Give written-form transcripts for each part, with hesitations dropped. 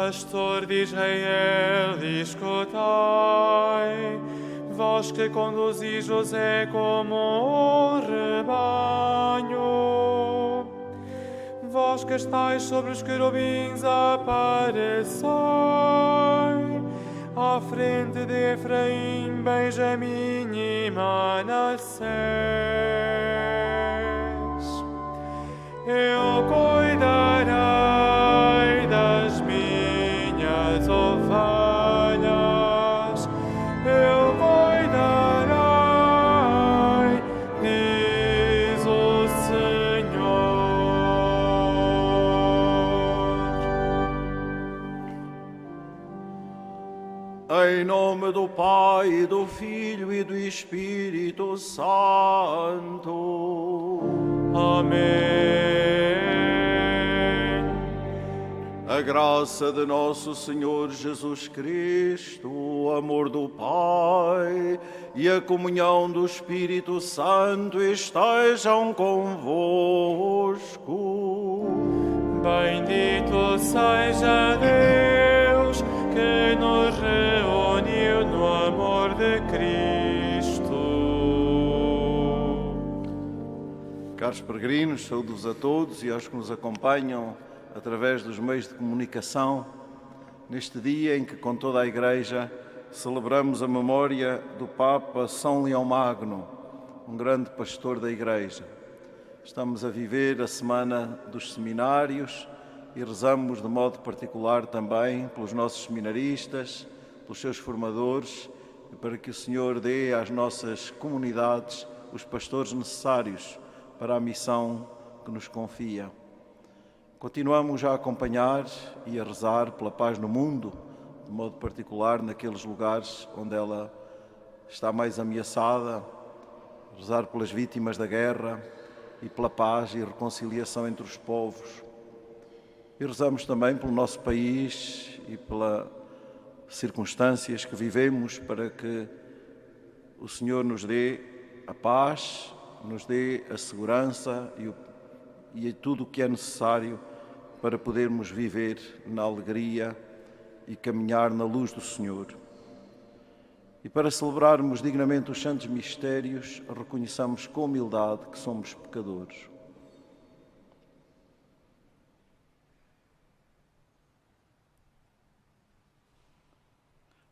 pastor de Israel, escutai, vós que conduzis José como um rebanho, vós que estáis sobre os querubins, aparecei, à frente de Efraim, Benjamim e Manassés. Eu cuidarei das minhas ovelhas, eu cuidarei, diz o Senhor. Em nome do Pai, e do Filho e do Espírito Santo. Amém. A graça de nosso Senhor Jesus Cristo, o amor do Pai e a comunhão do Espírito Santo estejam convosco. Bendito seja Deus que nos reuniu no amor de Cristo. Caros peregrinos, saúdo-vos a todos e aos que nos acompanham através dos meios de comunicação, neste dia em que, com toda a Igreja, celebramos a memória do Papa São Leão Magno, um grande pastor da Igreja. Estamos a viver a Semana dos Seminários e rezamos de modo particular também pelos nossos seminaristas, pelos seus formadores, e para que o Senhor dê às nossas comunidades os pastores necessários para a missão que nos confia. Continuamos a acompanhar e a rezar pela paz no mundo, de modo particular naqueles lugares onde ela está mais ameaçada, rezar pelas vítimas da guerra e pela paz e reconciliação entre os povos. E rezamos também pelo nosso país e pelas circunstâncias que vivemos, para que o Senhor nos dê a paz, nos dê a segurança e tudo o que é necessário para podermos viver na alegria e caminhar na luz do Senhor. E para celebrarmos dignamente os santos mistérios, reconheçamos com humildade que somos pecadores.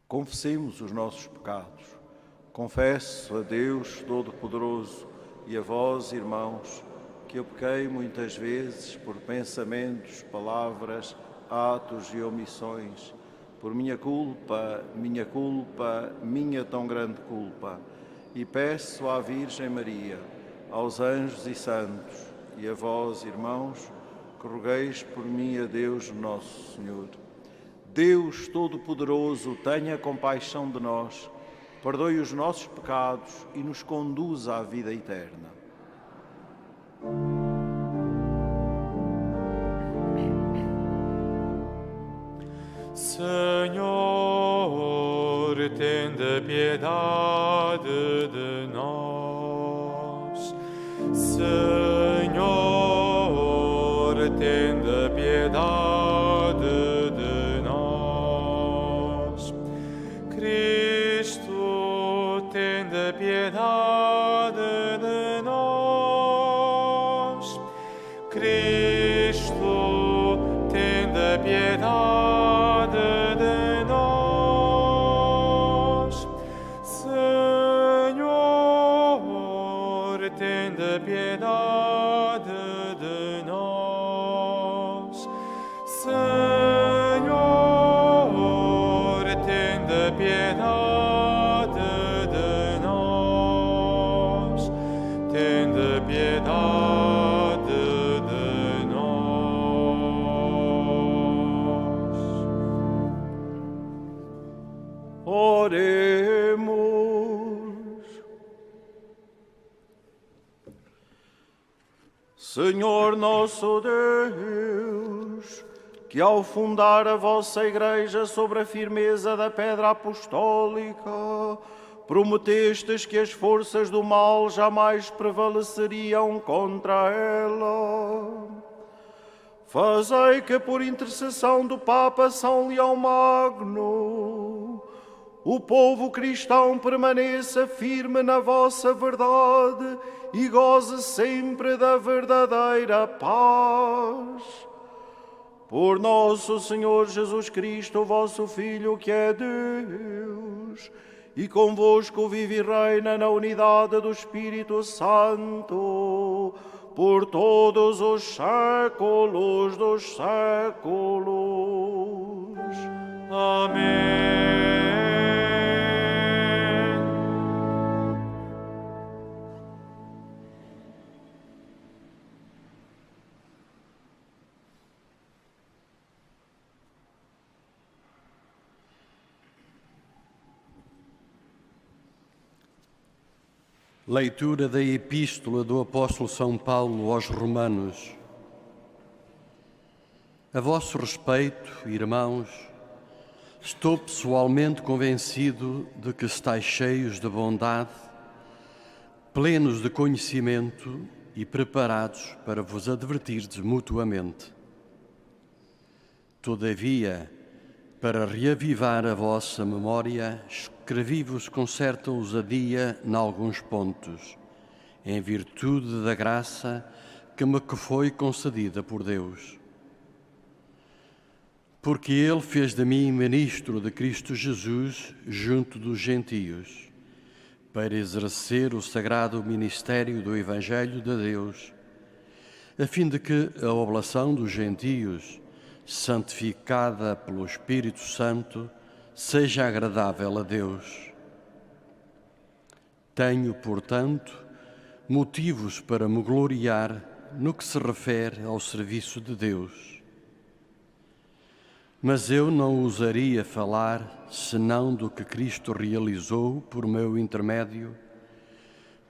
Confessemos os nossos pecados. Confesso a Deus Todo-Poderoso e a vós, irmãos, que eu pequei muitas vezes por pensamentos, palavras, atos e omissões, por minha culpa, minha tão grande culpa. E peço à Virgem Maria, aos anjos e santos, e a vós, irmãos, que rogueis por mim a Deus Nosso Senhor. Deus Todo-Poderoso, tenha compaixão de nós, perdoe os nossos pecados e nos conduza à vida eterna. Senhor, tende piedade de nós. Senhor, tende piedade de nós. Cristo, tende piedade de nós. Cristo, tende piedade de nós. Senhor, tende piedade de nós. Senhor, tende piedade de nós. Tende piedade de nós. Oremos. Senhor nosso Deus, que ao fundar a vossa Igreja sobre a firmeza da pedra apostólica, prometestes que as forças do mal jamais prevaleceriam contra ela. Fazei que, por intercessão do Papa São Leão Magno, o povo cristão permaneça firme na vossa verdade e goze sempre da verdadeira paz. Por nosso Senhor Jesus Cristo, vosso Filho, que é Deus, e convosco vive e reina na unidade do Espírito Santo, por todos os séculos dos séculos. Amém. Leitura da Epístola do Apóstolo São Paulo aos Romanos. A vosso respeito, irmãos, estou pessoalmente convencido de que estáis cheios de bondade, plenos de conhecimento e preparados para vos advertirdes mutuamente. Todavia, para reavivar a vossa memória, escrevi-vos com certa ousadia em alguns pontos, em virtude da graça que me foi concedida por Deus. Porque Ele fez de mim ministro de Cristo Jesus junto dos gentios, para exercer o sagrado ministério do Evangelho de Deus, a fim de que a oblação dos gentios, santificada pelo Espírito Santo, seja agradável a Deus. Tenho, portanto, motivos para me gloriar no que se refere ao serviço de Deus. Mas eu não ousaria falar senão do que Cristo realizou por meu intermédio,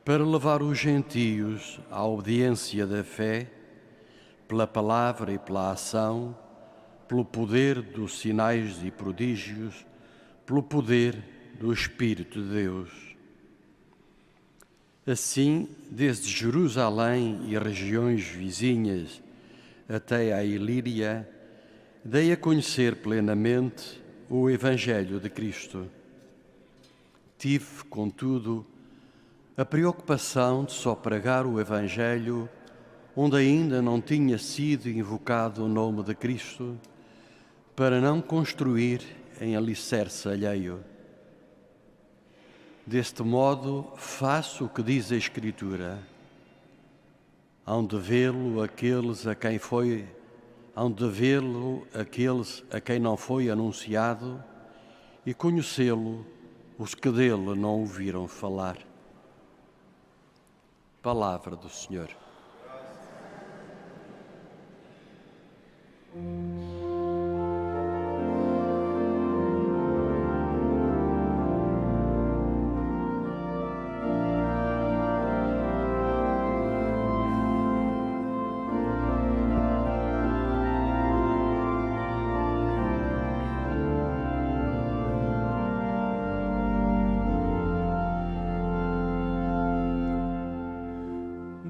para levar os gentios à obediência da fé, pela palavra e pela ação, pelo poder dos sinais e prodígios, pelo poder do Espírito de Deus. Assim, desde Jerusalém e regiões vizinhas até à Ilíria, dei a conhecer plenamente o Evangelho de Cristo. Tive, contudo, a preocupação de só pregar o Evangelho onde ainda não tinha sido invocado o nome de Cristo, para não construir em alicerce alheio. Deste modo, faço o que diz a Escritura. Hão de vê-lo aqueles a quem não foi anunciado, e conhecê-lo os que dele não ouviram falar. Palavra do Senhor.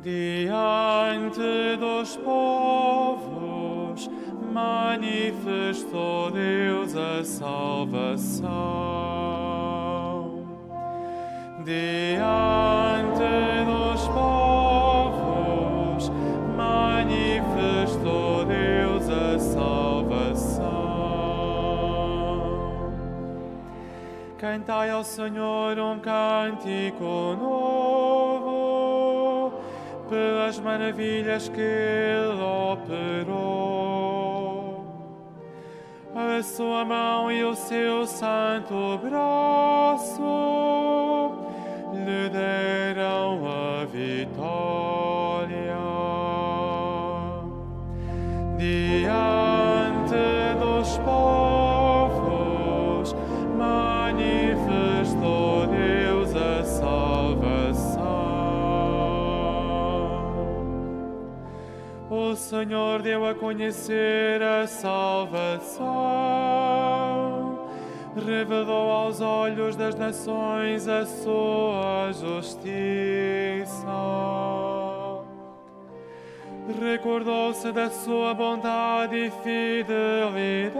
Diante dos povos manifestou Deus a salvação. Diante dos povos manifestou Deus a salvação. Cantai ao Senhor um cântico novo, pelas maravilhas que Ele operou. A sua mão e o seu santo braço lhe deram a vitória. Diante dos povos manifestou Deus a salvação. O Senhor deu a conhecer a salvação, revelou aos olhos das nações a sua justiça. recordou-se da sua bondade e fidelidade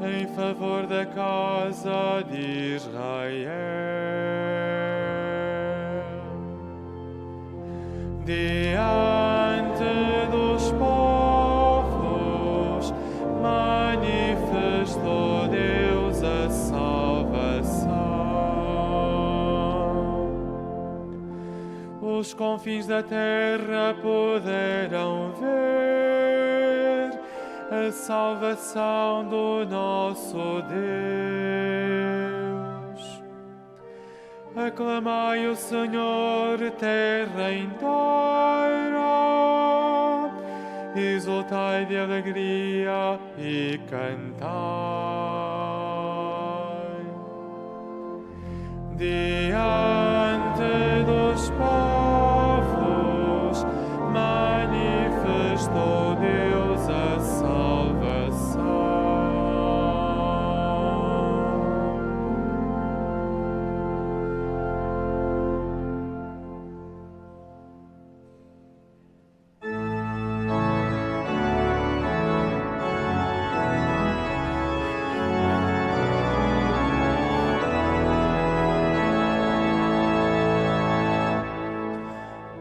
em favor da casa de Israel. Diante dos povos manifestou Deus a salvação. Os confins da terra poderão ver a salvação do nosso Deus. Aclamai o Senhor, terra inteira, exultai de alegria e cantai. Diante dos povos manifestou Deus a salvação.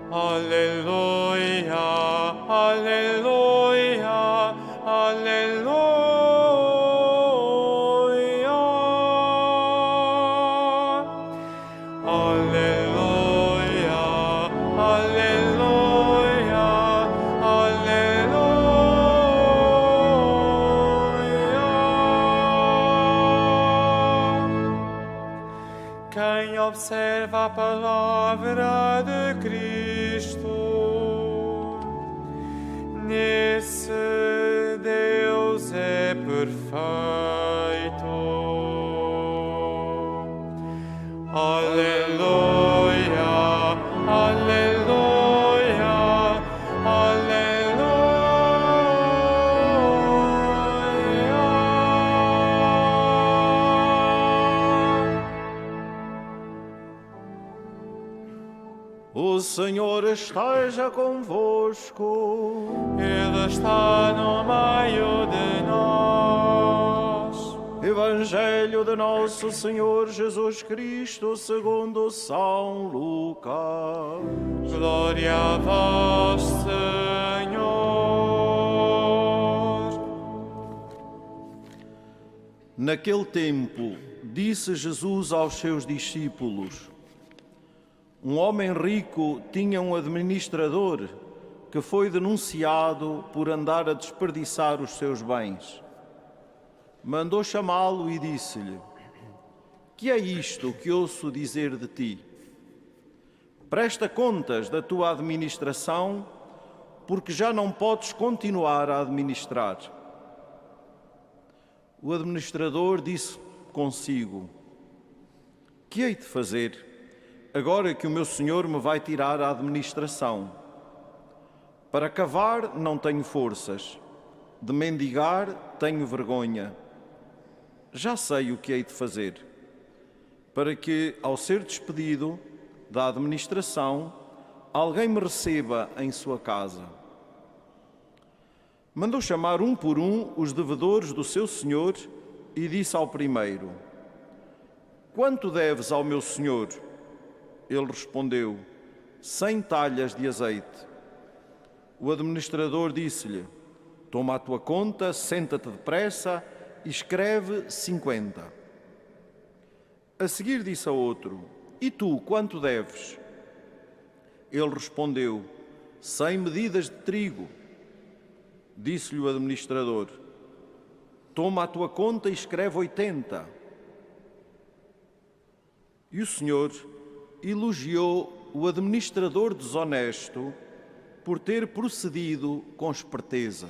Aleluia, aleluia, aleluia. Aleluia, aleluia, aleluia. Quem observa a palavra de Cristo, nesse Deus é perfeito. Aleluia, aleluia, aleluia. O Senhor esteja convosco. Ele está no meio de nós. Evangelho de Nosso Senhor Jesus Cristo segundo São Lucas. Glória a vós, Senhor. Naquele tempo, disse Jesus aos seus discípulos: um homem rico tinha um administrador que foi denunciado por andar a desperdiçar os seus bens. Mandou chamá-lo e disse-lhe: que é isto que ouço dizer de ti? Presta contas da tua administração, porque já não podes continuar a administrar. O administrador disse consigo: que hei de fazer, agora que o meu senhor me vai tirar a administração? Para cavar não tenho forças, de mendigar tenho vergonha. Já sei o que hei de fazer, para que, ao ser despedido da administração, alguém me receba em sua casa. Mandou chamar um por um os devedores do seu senhor e disse ao primeiro: quanto deves ao meu senhor? Ele respondeu: 100 talhas de azeite. O administrador disse-lhe: toma a tua conta, senta-te depressa e escreve 50. A seguir disse a outro: e tu, quanto deves? Ele respondeu: 100 medidas de trigo. Disse-lhe o administrador: toma a tua conta e escreve 80. E o Senhor elogiou o administrador desonesto por ter procedido com esperteza.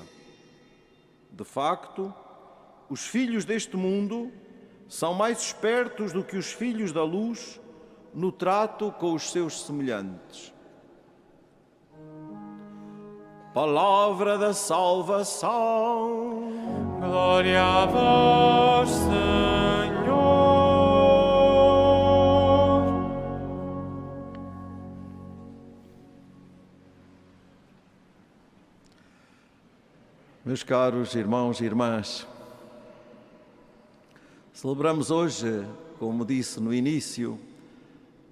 De facto, os filhos deste mundo são mais espertos do que os filhos da luz no trato com os seus semelhantes. Palavra da salvação. Glória a vós, Senhor. Meus caros irmãos e irmãs, celebramos hoje, como disse no início,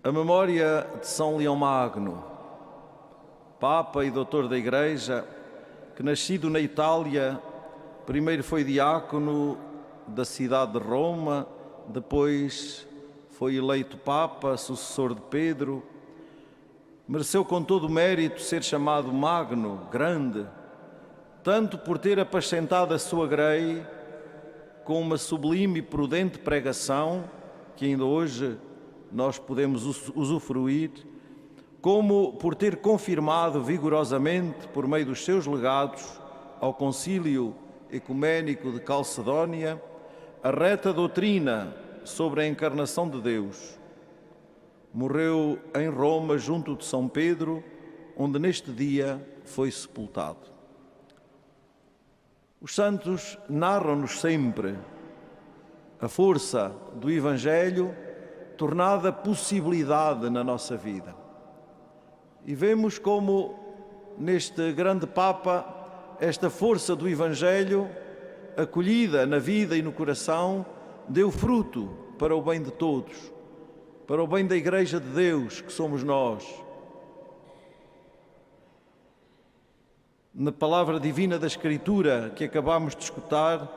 a memória de São Leão Magno, Papa e Doutor da Igreja, que nascido na Itália, primeiro foi diácono da cidade de Roma, depois foi eleito Papa, sucessor de Pedro, mereceu com todo o mérito ser chamado Magno, grande, tanto por ter apascentado a sua grei com uma sublime e prudente pregação, que ainda hoje nós podemos usufruir, como por ter confirmado vigorosamente, por meio dos seus legados, ao Concílio Ecuménico de Calcedónia, a reta doutrina sobre a encarnação de Deus. Morreu em Roma, junto de São Pedro, onde neste dia foi sepultado. Os santos narram-nos sempre a força do Evangelho tornada possibilidade na nossa vida. E vemos como neste grande Papa esta força do Evangelho, acolhida na vida e no coração, deu fruto para o bem de todos, para o bem da Igreja de Deus, que somos nós. Na palavra divina da Escritura que acabamos de escutar,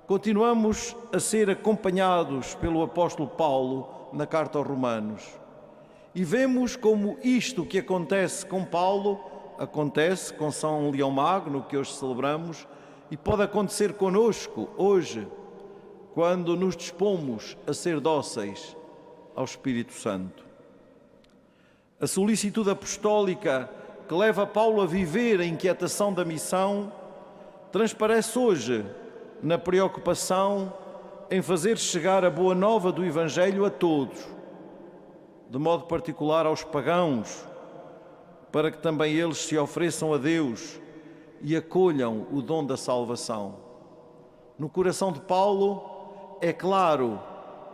continuamos a ser acompanhados pelo apóstolo Paulo na carta aos Romanos. E vemos como isto que acontece com Paulo, acontece com São Leão Magno, que hoje celebramos, e pode acontecer conosco hoje, quando nos dispomos a ser dóceis ao Espírito Santo. A solicitude apostólica que leva Paulo a viver a inquietação da missão, transparece hoje na preocupação em fazer chegar a boa nova do Evangelho a todos, de modo particular aos pagãos, para que também eles se ofereçam a Deus e acolham o dom da salvação. No coração de Paulo é claro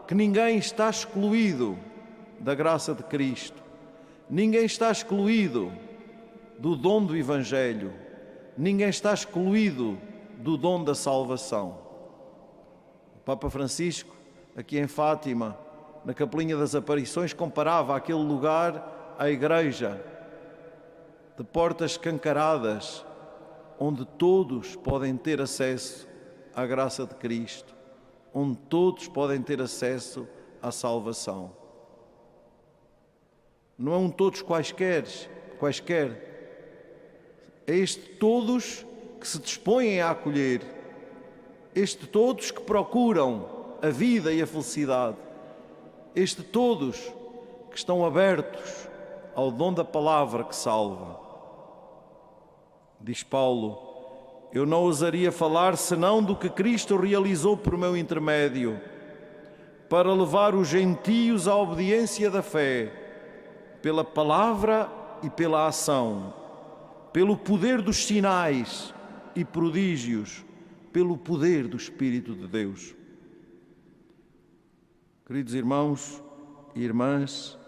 que ninguém está excluído da graça de Cristo, ninguém está excluído do dom do Evangelho, ninguém está excluído do dom da salvação. O Papa Francisco, aqui em Fátima, na Capelinha das Aparições, comparava aquele lugar à igreja, de portas escancaradas, onde todos podem ter acesso à graça de Cristo, onde todos podem ter acesso à salvação. Não é um todos quaisquer, é este todos que se dispõem a acolher, este todos que procuram a vida e a felicidade, este todos que estão abertos ao dom da palavra que salva. Diz Paulo: eu não ousaria falar senão do que Cristo realizou por meu intermédio, para levar os gentios à obediência da fé, pela palavra e pela ação, pelo poder dos sinais e prodígios, pelo poder do Espírito de Deus. Queridos irmãos e irmãs,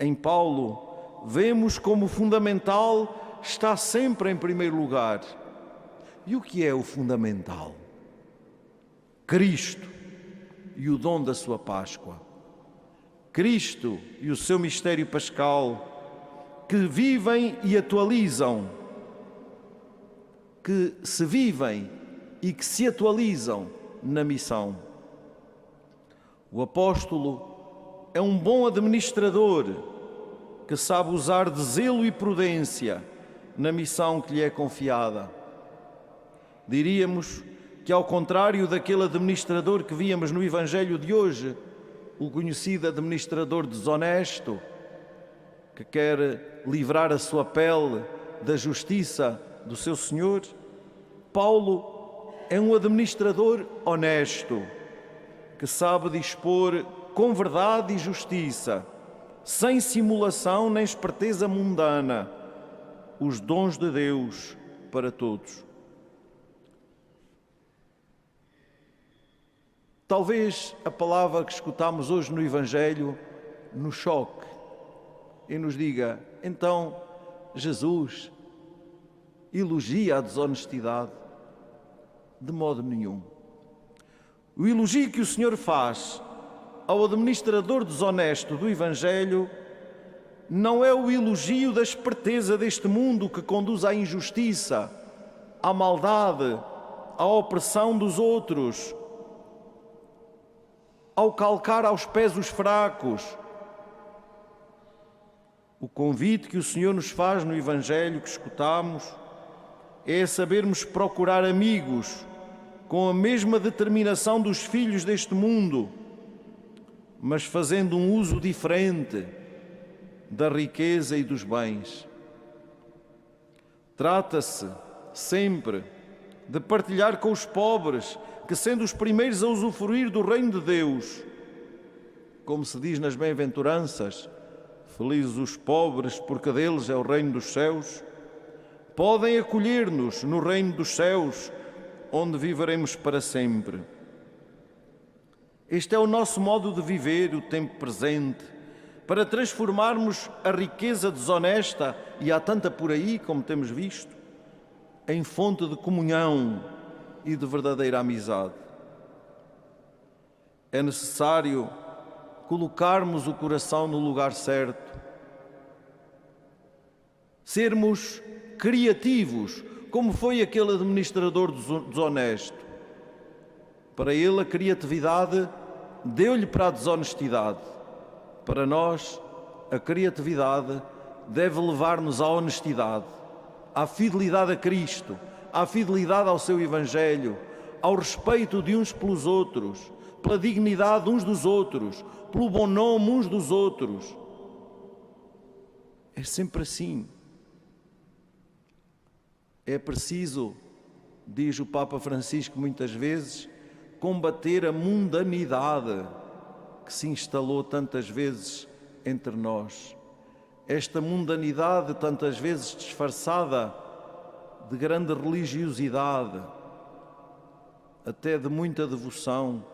em Paulo vemos como o fundamental está sempre em primeiro lugar. E o que é o fundamental? Cristo e o dom da sua Páscoa. Cristo e o seu mistério pascal, que vivem e atualizam, que se vivem e que se atualizam na missão. O apóstolo é um bom administrador que sabe usar de zelo e prudência na missão que lhe é confiada. Diríamos que, ao contrário daquele administrador que víamos no Evangelho de hoje, o conhecido administrador desonesto, que quer livrar a sua pele da justiça do seu Senhor, Paulo é um administrador honesto, que sabe dispor com verdade e justiça, sem simulação nem esperteza mundana, os dons de Deus para todos. Talvez a palavra que escutamos hoje no Evangelho nos choque e nos diga: então, Jesus, elogia a desonestidade? De modo nenhum. O elogio que o Senhor faz ao administrador desonesto do Evangelho não é o elogio da esperteza deste mundo que conduz à injustiça, à maldade, à opressão dos outros, ao calcar aos pés os fracos. O convite que o Senhor nos faz no Evangelho que escutamos é sabermos procurar amigos com a mesma determinação dos filhos deste mundo, mas fazendo um uso diferente da riqueza e dos bens. Trata-se sempre de partilhar com os pobres, que sendo os primeiros a usufruir do reino de Deus, como se diz nas bem-aventuranças, felizes os pobres, porque deles é o reino dos céus, podem acolher-nos no reino dos céus, onde viveremos para sempre. Este é o nosso modo de viver o tempo presente, para transformarmos a riqueza desonesta, e há tanta por aí, como temos visto, em fonte de comunhão e de verdadeira amizade. É necessário colocarmos o coração no lugar certo, sermos criativos, como foi aquele administrador desonesto. Para ele, a criatividade deu-lhe para a desonestidade. Para nós, a criatividade deve levar-nos à honestidade, à fidelidade a Cristo, à fidelidade ao seu Evangelho, ao respeito de uns pelos outros, pela dignidade uns dos outros, pelo bom nome uns dos outros. É sempre assim. É preciso, diz o Papa Francisco muitas vezes, combater a mundanidade que se instalou tantas vezes entre nós. Esta mundanidade, tantas vezes disfarçada de grande religiosidade, até de muita devoção,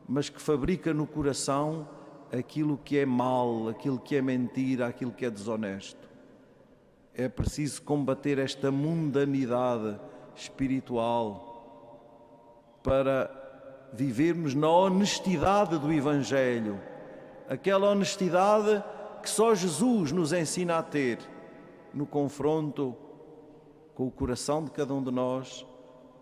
mas que fabrica no coração aquilo que é mal, aquilo que é mentira, aquilo que é desonesto. É preciso combater esta mundanidade espiritual para vivermos na honestidade do Evangelho, aquela honestidade que só Jesus nos ensina a ter no confronto com o coração de cada um de nós,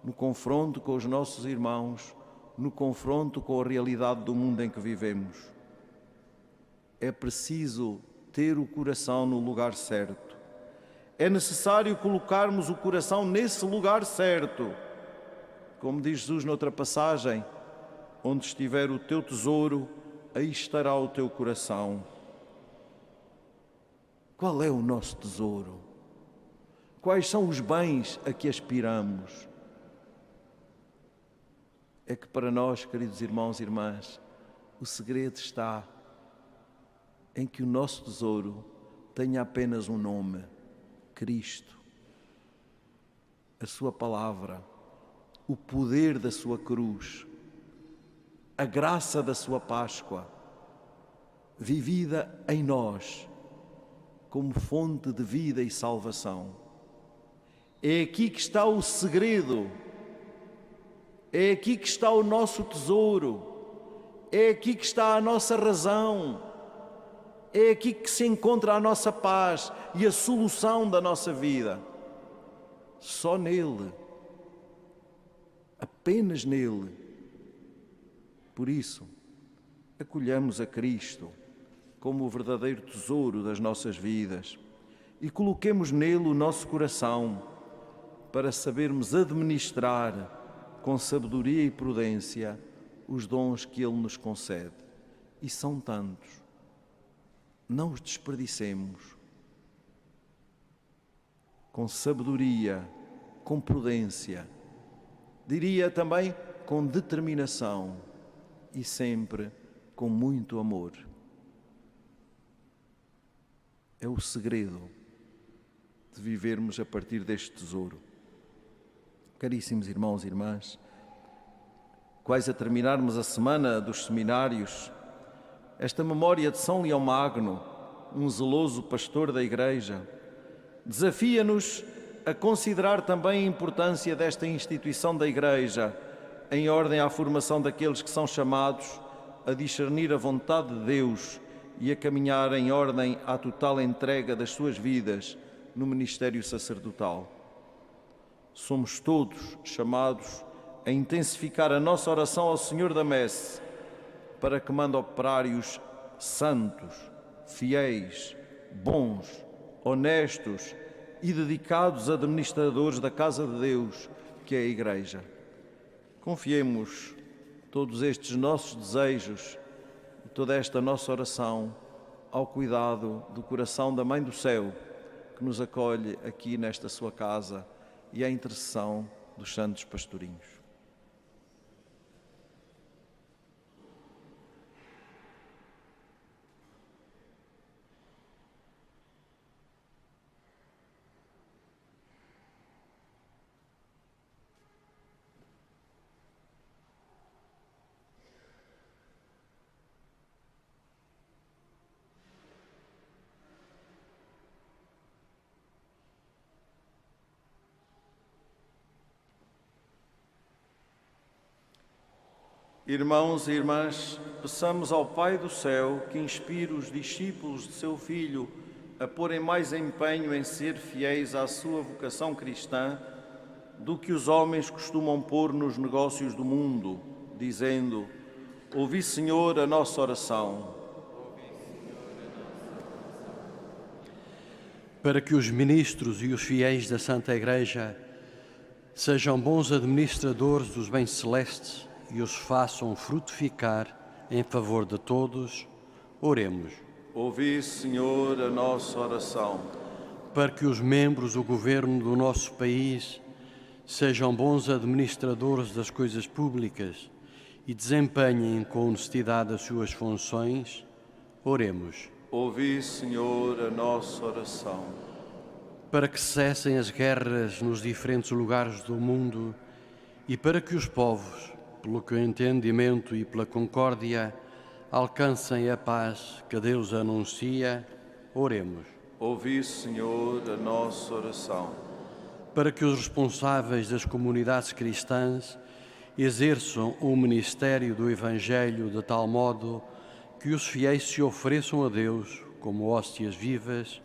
no confronto com os nossos irmãos, no confronto com a realidade do mundo em que vivemos. É preciso ter o coração no lugar certo. É necessário colocarmos o coração nesse lugar certo. Como diz Jesus noutra passagem, onde estiver o teu tesouro, aí estará o teu coração. Qual é o nosso tesouro? Quais são os bens a que aspiramos? É que para nós, queridos irmãos e irmãs, o segredo está em que o nosso tesouro tenha apenas um nome: Cristo. A sua palavra, o poder da sua cruz, a graça da sua Páscoa, vivida em nós como fonte de vida e salvação. É aqui que está o segredo, é aqui que está o nosso tesouro, é aqui que está a nossa razão, é aqui que se encontra a nossa paz e a solução da nossa vida. Só nele, apenas nele. Por isso, acolhamos a Cristo como o verdadeiro tesouro das nossas vidas e coloquemos nele o nosso coração para sabermos administrar com sabedoria e prudência os dons que ele nos concede. E são tantos. Não os desperdicemos. Com sabedoria, com prudência, diria também com determinação e sempre com muito amor. É o segredo de vivermos a partir deste tesouro. Caríssimos irmãos e irmãs, quase a terminarmos a semana dos seminários, esta memória de São Leão Magno, um zeloso pastor da Igreja, desafia-nos a considerar também a importância desta instituição da Igreja, em ordem à formação daqueles que são chamados a discernir a vontade de Deus e a caminhar em ordem à total entrega das suas vidas no ministério sacerdotal. Somos todos chamados a intensificar a nossa oração ao Senhor da Messe, para que mande operários santos, fiéis, bons, honestos e dedicados administradores da casa de Deus, que é a Igreja. Confiemos todos estes nossos desejos e toda esta nossa oração ao cuidado do coração da Mãe do Céu, que nos acolhe aqui nesta sua casa, e à intercessão dos santos pastorinhos. Irmãos e irmãs, peçamos ao Pai do céu que inspire os discípulos de seu Filho a porem mais empenho em ser fiéis à sua vocação cristã do que os homens costumam pôr nos negócios do mundo, dizendo: ouvi, Senhor, a nossa oração. Para que os ministros e os fiéis da Santa Igreja sejam bons administradores dos bens celestes e os façam frutificar em favor de todos, oremos. Ouvi, Senhor, a nossa oração. Para que os membros do governo do nosso país sejam bons administradores das coisas públicas e desempenhem com honestidade as suas funções, oremos. Ouvi, Senhor, a nossa oração. Para que cessem as guerras nos diferentes lugares do mundo e para que os povos, pelo que o entendimento e pela concórdia, alcancem a paz que Deus anuncia, oremos. Ouvi, Senhor, a nossa oração. Para que os responsáveis das comunidades cristãs exerçam o ministério do Evangelho de tal modo que os fiéis se ofereçam a Deus como hóstias vivas,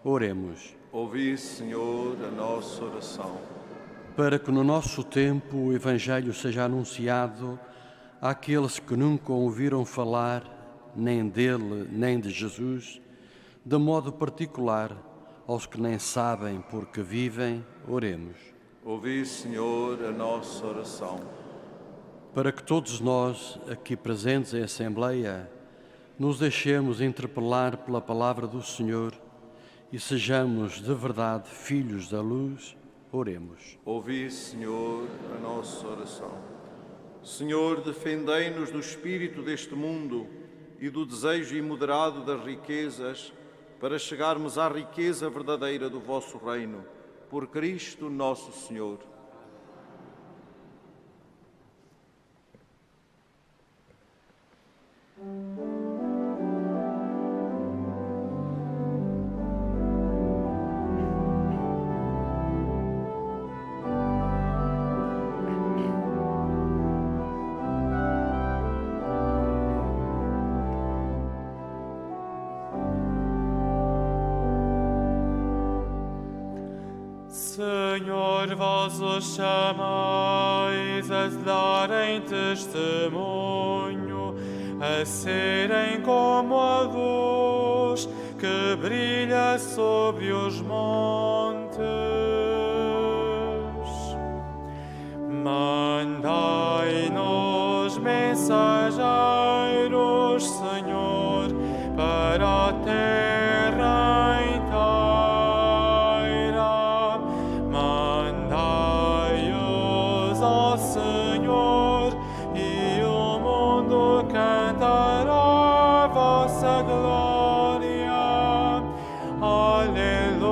oremos. Ouvi, Senhor, a nossa oração. Para que no nosso tempo o Evangelho seja anunciado àqueles que nunca ouviram falar nem dele nem de Jesus, de modo particular aos que nem sabem por que vivem, oremos. Ouvi, Senhor, a nossa oração. Para que todos nós, aqui presentes em Assembleia, nos deixemos interpelar pela palavra do Senhor e sejamos de verdade filhos da luz, oremos. Ouvi, Senhor, a nossa oração. Senhor, defendei-nos do espírito deste mundo e do desejo imoderado das riquezas, para chegarmos à riqueza verdadeira do vosso reino. Por Cristo nosso Senhor. Senhor, vós os chamais a darem testemunho, a serem como a luz que brilha sobre os montes. Mandai-nos mensageiros, Senhor, para a terra inteira. Mandai-os, ó Senhor, e o mundo cantará a vossa glória. Aleluia.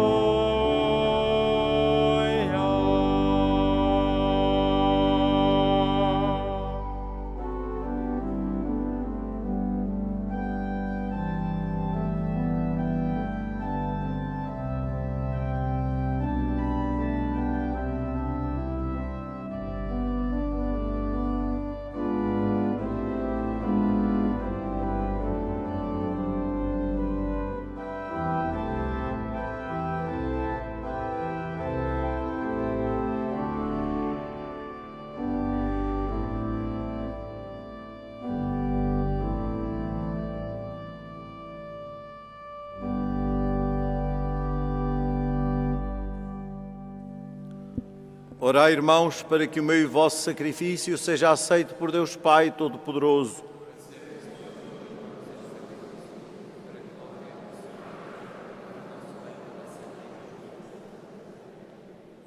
Orai, irmãos, para que o meu e vosso sacrifício seja aceito por Deus Pai Todo-Poderoso.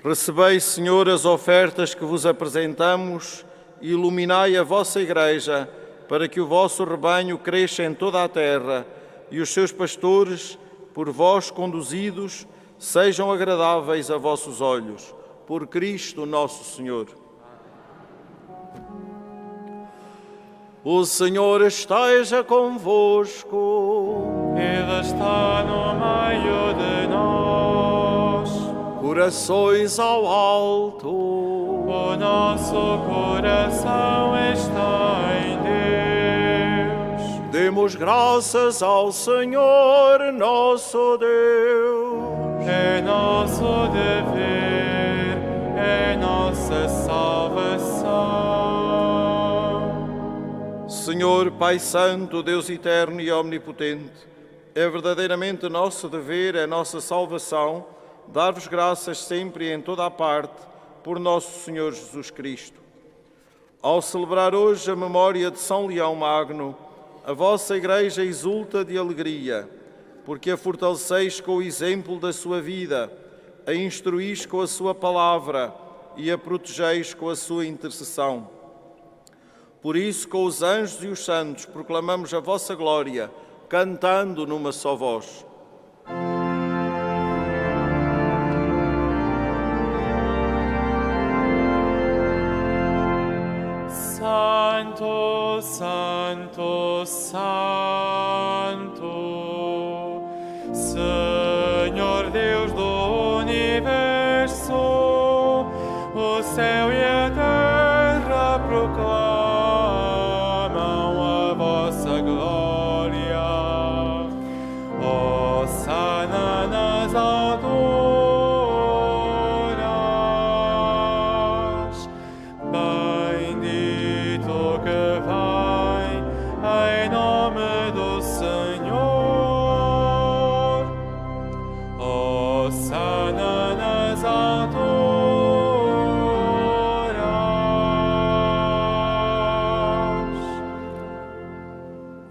Recebei, Senhor, as ofertas que vos apresentamos e iluminai a vossa Igreja, para que o vosso rebanho cresça em toda a terra e os seus pastores, por vós conduzidos, sejam agradáveis a vossos olhos. Por Cristo nosso Senhor. O Senhor esteja convosco. Ele está no meio de nós. Corações ao alto. O nosso coração está em Deus. Demos graças ao Senhor nosso Deus. É nosso dever, é nossa salvação. Senhor Pai Santo, Deus eterno e omnipotente, é verdadeiramente nosso dever, é nossa salvação, dar-vos graças sempre e em toda a parte por nosso Senhor Jesus Cristo. Ao celebrar hoje a memória de São Leão Magno, a vossa Igreja exulta de alegria, porque a fortaleceis com o exemplo da sua vida, a instruís com a sua palavra e a protegeis com a sua intercessão. Por isso, com os anjos e os santos, proclamamos a vossa glória, cantando numa só voz. Santo, Santo, Santo, Senhor Deus do universo, o céu e a terra proclamam a vossa glória. Hosana nas alturas, bendito que vem em nome do Senhor. Hosana nas alturas.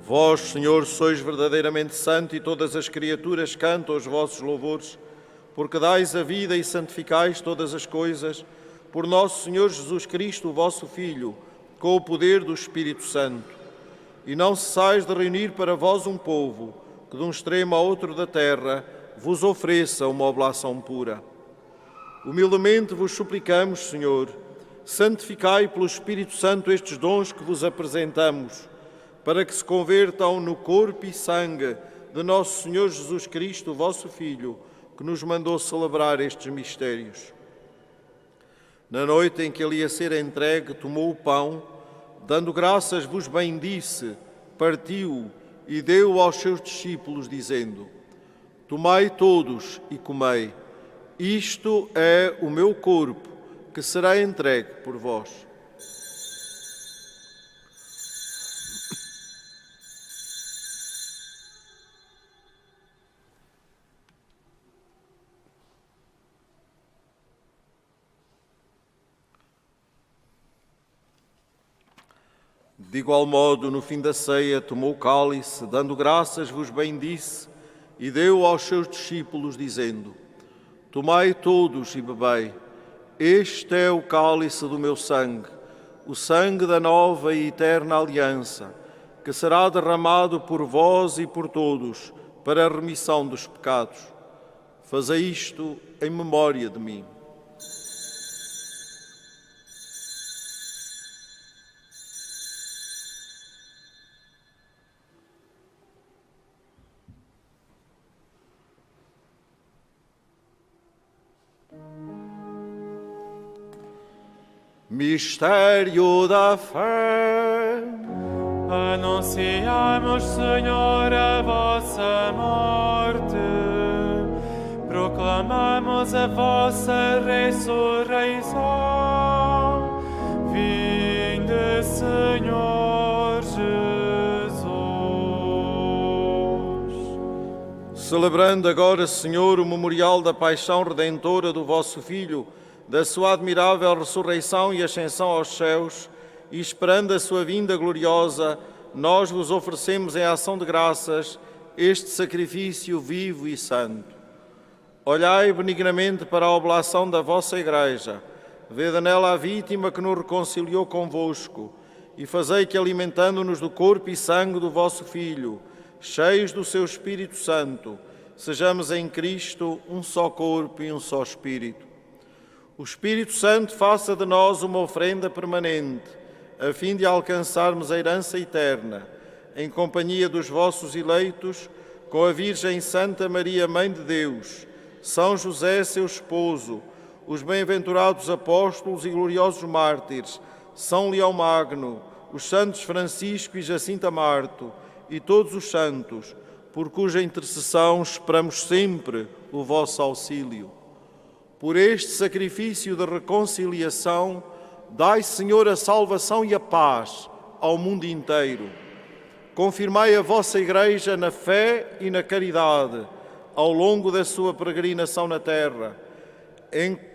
Vós, Senhor, sois verdadeiramente santo e todas as criaturas cantam os vossos louvores, porque dais a vida e santificais todas as coisas, por nosso Senhor Jesus Cristo, o vosso Filho, com o poder do Espírito Santo. E não cessais de reunir para vós um povo, que de um extremo a outro da terra vos ofereça uma oblação pura. Humildemente vos suplicamos, Senhor, santificai pelo Espírito Santo estes dons que vos apresentamos, para que se convertam no corpo e sangue de nosso Senhor Jesus Cristo, vosso Filho, que nos mandou celebrar estes mistérios. Na noite em que ele ia ser entregue, tomou o pão, dando graças vos bendisse, partiu e deu aos seus discípulos, dizendo: Tomai todos e comei, isto é o meu corpo, que será entregue por vós. De igual modo, no fim da ceia, tomou o cálice, dando graças, vos bendisse, e deu aos seus discípulos, dizendo: Tomai todos e bebei, este é o cálice do meu sangue, o sangue da nova e eterna aliança, que será derramado por vós e por todos, para a remissão dos pecados. Fazei isto em memória de mim. Mistério da fé. Anunciamos, Senhor, a vossa morte, proclamamos a vossa ressurreição. Vinde, Senhor Jesus. Celebrando agora, Senhor, o memorial da paixão redentora do vosso Filho, da sua admirável ressurreição e ascensão aos céus, e esperando a sua vinda gloriosa, nós vos oferecemos em ação de graças este sacrifício vivo e santo. Olhai benignamente para a oblação da vossa Igreja, vede nela a vítima que nos reconciliou convosco, e fazei que, alimentando-nos do corpo e sangue do vosso Filho, cheios do seu Espírito Santo, sejamos em Cristo um só corpo e um só Espírito. O Espírito Santo faça de nós uma oferenda permanente, a fim de alcançarmos a herança eterna, em companhia dos vossos eleitos, com a Virgem Santa Maria, Mãe de Deus, São José, seu esposo, os bem-aventurados apóstolos e gloriosos mártires, São Leão Magno, os santos Francisco e Jacinta Marto, e todos os santos, por cuja intercessão esperamos sempre o vosso auxílio. Por este sacrifício de reconciliação, dai, Senhor, a salvação e a paz ao mundo inteiro. Confirmai a vossa Igreja na fé e na caridade ao longo da sua peregrinação na terra,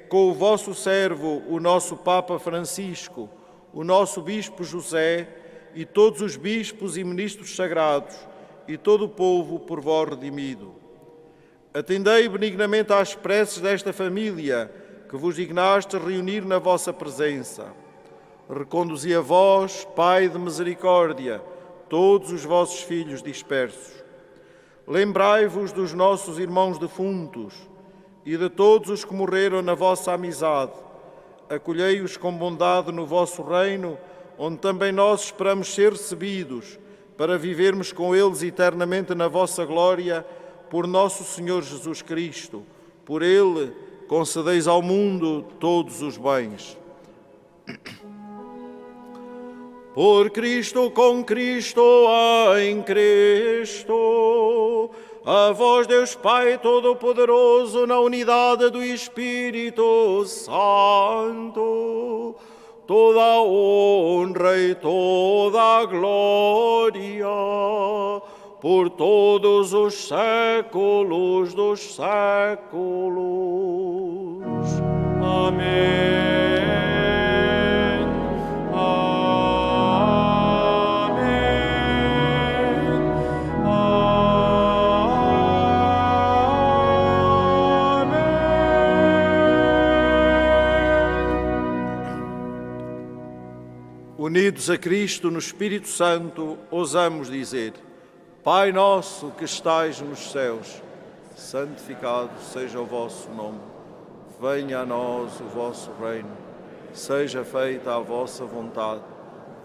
com o vosso servo, o nosso Papa Francisco, o nosso Bispo José e todos os bispos e ministros sagrados e todo o povo por vós redimido. Atendei benignamente às preces desta família que vos dignaste reunir na vossa presença. Reconduzi a vós, Pai de misericórdia, todos os vossos filhos dispersos. Lembrai-vos dos nossos irmãos defuntos e de todos os que morreram na vossa amizade. Acolhei-os com bondade no vosso reino, onde também nós esperamos ser recebidos, para vivermos com eles eternamente na vossa glória, por nosso Senhor Jesus Cristo. Por Ele, concedeis ao mundo todos os bens. Por Cristo, com Cristo, em Cristo, a vós, Deus Pai Todo-Poderoso, na unidade do Espírito Santo, toda a honra e toda a glória, por todos os séculos dos séculos. Amém. Unidos a Cristo no Espírito Santo, ousamos dizer: Pai nosso que estais nos céus, santificado seja o vosso nome. Venha a nós o vosso reino. Seja feita a vossa vontade,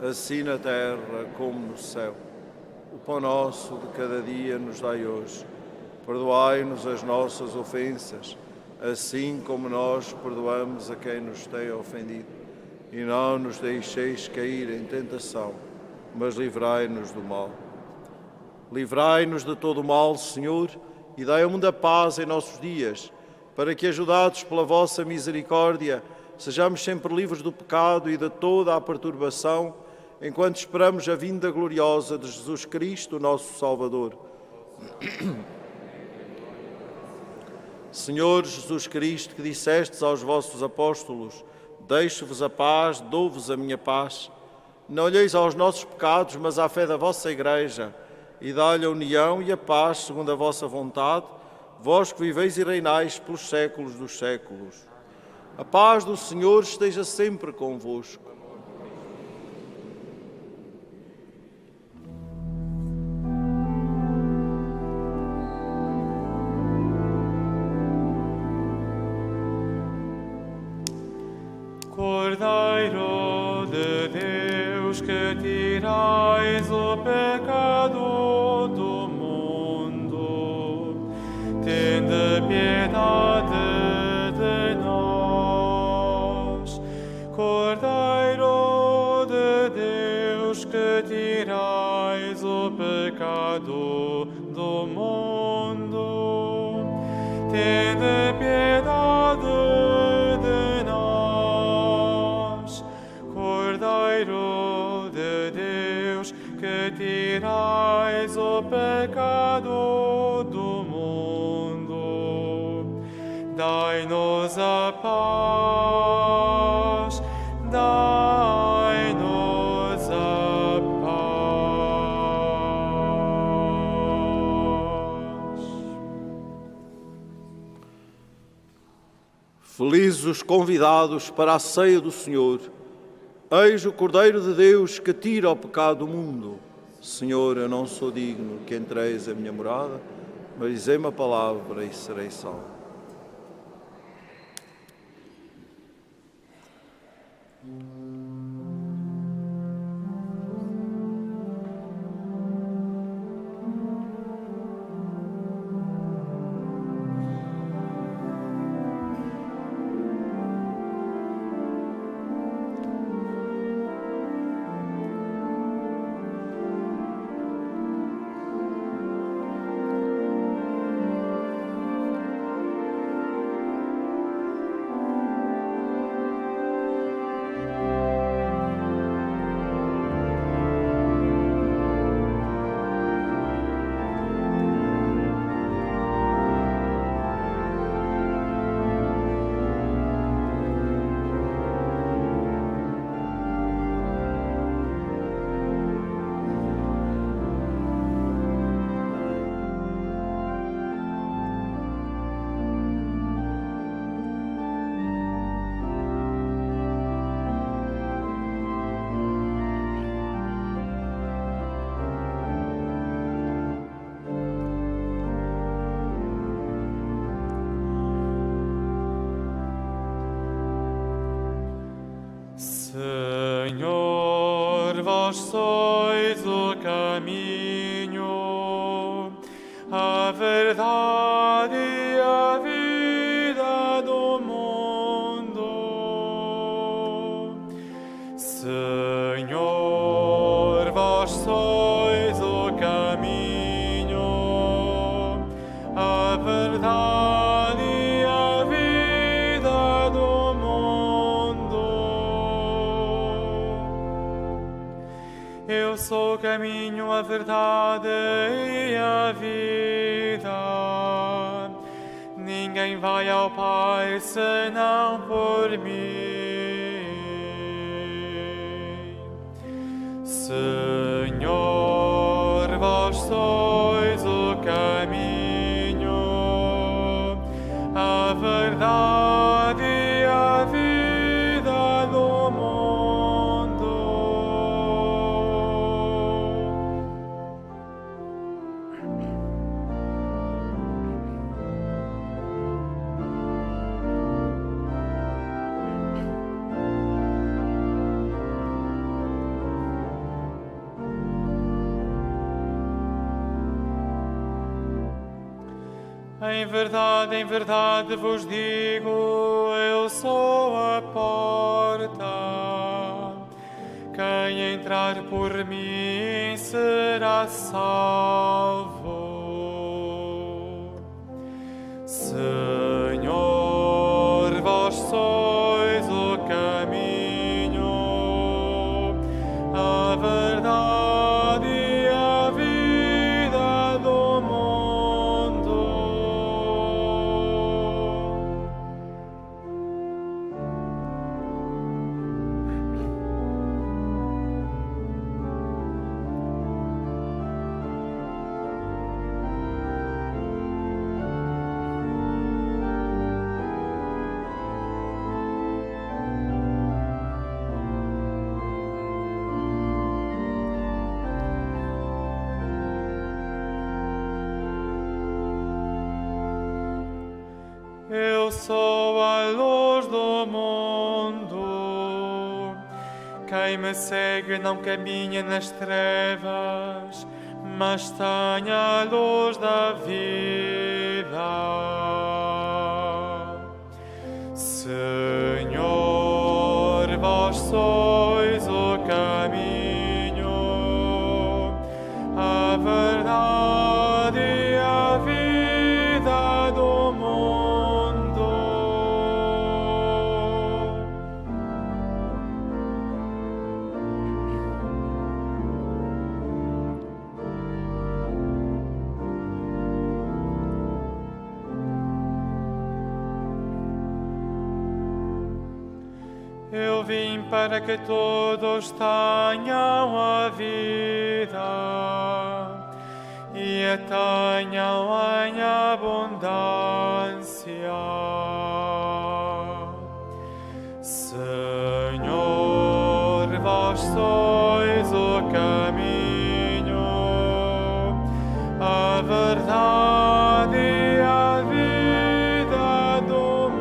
assim na terra como no céu. O pão nosso de cada dia nos dai hoje. Perdoai-nos as nossas ofensas, assim como nós perdoamos a quem nos tem ofendido. E não nos deixeis cair em tentação, mas livrai-nos do mal. Livrai-nos de todo o mal, Senhor, e dai ao mundo a paz em nossos dias, para que, ajudados pela vossa misericórdia, sejamos sempre livres do pecado e de toda a perturbação, enquanto esperamos a vinda gloriosa de Jesus Cristo, nosso Salvador. Senhor Jesus Cristo, que dissestes aos vossos apóstolos: deixo-vos a paz, dou-vos a minha paz. Não olheis aos nossos pecados, mas à fé da vossa Igreja, e dá-lhe a união e a paz segundo a vossa vontade, vós que viveis e reinais pelos séculos dos séculos. A paz do Senhor esteja sempre convosco. Cordeiro de Deus, que tirais o pecado do mundo, tende piedade de nós. Cordeiro de Deus, que tirais o pecado do mundo, tende piedade de nós. Cordeiro de Deus, que tirais o pecado do mundo, Dai-nos a paz, dai-nos a paz. Felizes os convidados para a ceia do Senhor. Eis o Cordeiro de Deus que tira o pecado do mundo. Senhor, eu não sou digno que entreis a minha morada, mas dizei-me a palavra e serei salvo. Senhor, vós sois o caminho, a verdade e a vida do mundo. Senhor, vós sois o caminho, a verdade e a vida do mundo. Eu sou o caminho, a verdade e a vida. Ninguém vai ao Pai senão por mim. Senhor, vós sois o caminho, a verdade e a vida do mundo. Em verdade vos digo, eu sou a porta. Quem entrar por mim será salvo. Senhor, vós sois o caminho, a verdade e a vida do mundo. Eu sou a luz do mundo. Quem me segue não caminha nas trevas, mas tem a luz da vida. Senhor, vós sois o caminho, a verdade e a vida do mundo. Eu vim para que todos tenham a vida e a tenham em abundância. Senhor, vós sois o caminho, a verdade e a vida do mundo.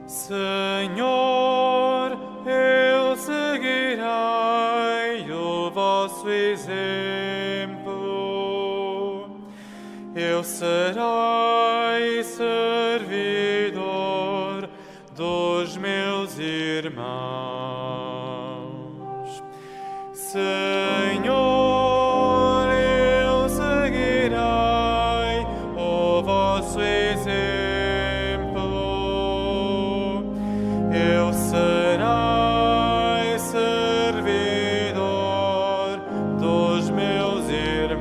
Senhor, eu seguirei o vosso exemplo. Eu serei servidor dos meus irmãos. Senhor, eu seguirei o vosso exemplo. Eu serei servidor dos meus irmãos.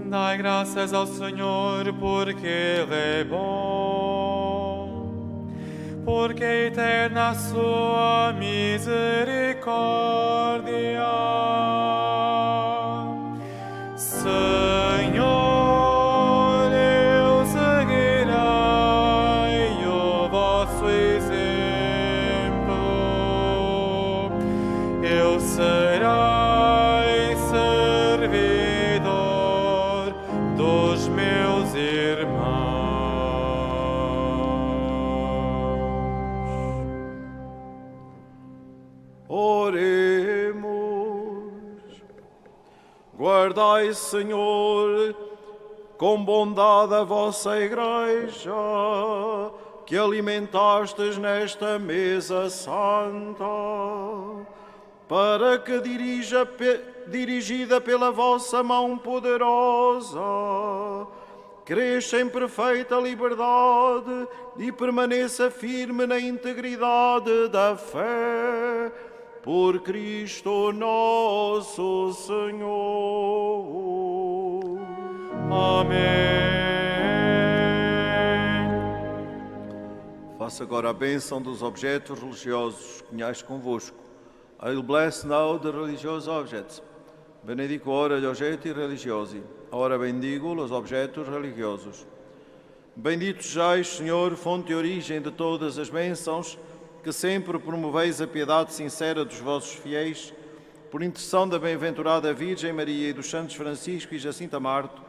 Dai graças ao Senhor, porque Ele é bom, porque é eterna a sua misericórdia. Senhor, eu seguirei o vosso exemplo. Eu serei servidor dos meus irmãos. Oremos. Guardai, Senhor, com bondade a vossa Igreja, que alimentastes nesta mesa santa, para que dirigida pela vossa mão poderosa, cresça em perfeita liberdade e permaneça firme na integridade da fé, por Cristo nosso Senhor. Amém. Faça agora a bênção dos objetos religiosos que tenhais convosco. I'll bless now the religious objects. Benedico ora gli oggetti religiosi. Ora bendigo os objetos religiosos. Bendito sejais, Senhor, fonte e origem de todas as bênçãos, que sempre promoveis a piedade sincera dos vossos fiéis por intercessão da bem-aventurada Virgem Maria e dos santos Francisco e Jacinta Marto,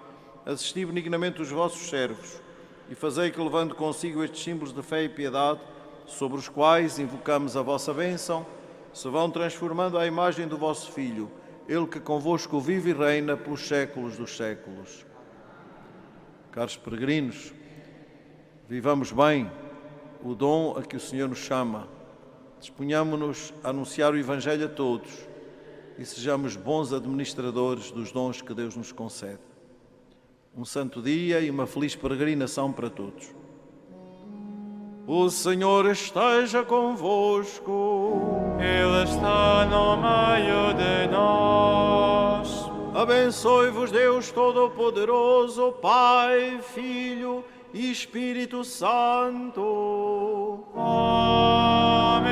assisti benignamente os vossos servos e fazei que, levando consigo estes símbolos de fé e piedade, sobre os quais invocamos a vossa bênção, se vão transformando à imagem do vosso Filho, Ele que convosco vive e reina pelos séculos dos séculos. Caros peregrinos, vivamos bem o dom a que o Senhor nos chama. Disponhamos-nos a anunciar o Evangelho a todos e sejamos bons administradores dos dons que Deus nos concede. Um santo dia e uma feliz peregrinação para todos. O Senhor esteja convosco. Ele está no meio de nós. Abençoe-vos Deus Todo-Poderoso, Pai, Filho e Espírito Santo. Amém.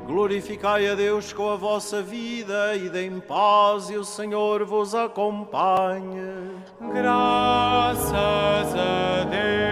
Glorificai a Deus com a vossa vida e deem paz e o Senhor vos acompanhe. Graças a Deus.